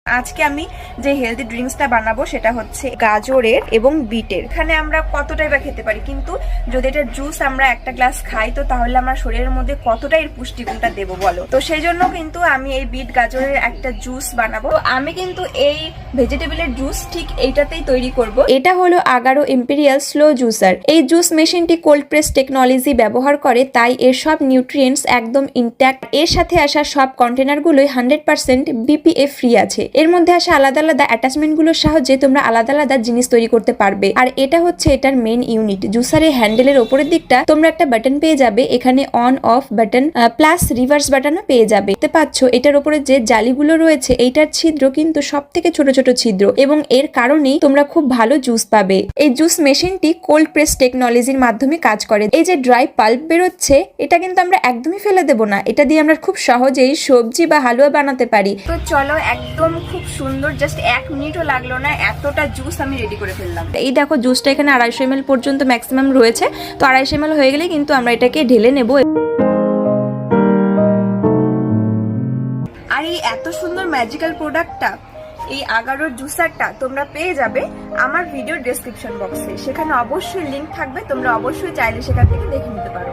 আজকে আমি যে হেলদি ড্রিঙ্কসটা বানাবো সেটা হচ্ছে গাজরের এবং বিটের। এখানে আমরা কতটাই বা খেতে পারি, কিন্তু যদি এটা জুস আমরা একটা গ্লাস খাই তো তাহলে আমার শরীরের মধ্যে কতটাই পুষ্টিগুণটা দেবো বলো। তো সেই জন্য কিন্তু আমি এই বিট গাজরের একটা জুস বানাবো। তো আমি কিন্তু এই ভেজিটেবলের জুস ঠিক এইটাতেই তৈরি করব। এটা হলো আগারো ইম্পেরিয়াল স্লো জুসার। এই জুস মেশিনটি কোল্ড প্রেস টেকনোলজি ব্যবহার করে, তাই এর সব নিউট্রিয়েন্টস একদম ইনট্যাক্ট। এর সাথে আসা সব কন্টেনারগুলোই 100% BPA ফ্রি আছে। এর মধ্যে আসা আলাদা আলাদা অ্যাটাচমেন্টগুলোর সাহায্যে তোমরা আলাদা আলাদা জিনিস তৈরি করতে পারবে। আর এটা হচ্ছে এটার মেন ইউনিট। জুসারের হ্যান্ডেলের ওপরের দিকটা তোমরা একটা বাটন পেয়ে যাবে, এখানে on off button plus reverse বাটনও পেয়ে যাবে। দেখতে পাচ্ছ এটার উপরে যে জালিগুলো রয়েছে এইটার ছিদ্র কিন্তু সব থেকে ছোট ছোট ছিদ্র, এবং এর কারণেই তোমরা খুব ভালো জুস পাবে। এই জুস মেশিনটি কোল্ড প্রেস টেকনোলজির মাধ্যমে কাজ করে। এই যে ড্রাই পাল্প বেরোচ্ছে এটা কিন্তু আমরা একদমই ফেলে দেবো না, এটা দিয়ে আমরা খুব সহজেই সবজি বা হালুয়া বানাতে পারি। তো চলো, একদম খুব সুন্দর, জাস্ট 1 মিনিটও লাগলো না, এতটা জুস আমি রেডি করে ফেললাম। এই দেখো জুসটা এখানে 250 ml পর্যন্ত ম্যাক্সিমাম রয়েছে। তো 250 ml হয়ে গেলে কিন্তু আমরা এটাকে ঢেলে নেব। আর এই এত সুন্দর ম্যাজিক্যাল প্রোডাক্টটা, এই আগারোর জুসারটা তোমরা পেয়ে যাবে আমার ভিডিও ডেসক্রিপশন বক্সে। সেখানে অবশ্যই লিংক থাকবে, তোমরা অবশ্যই চাইলে সেখান থেকে দেখে নিতে পারো।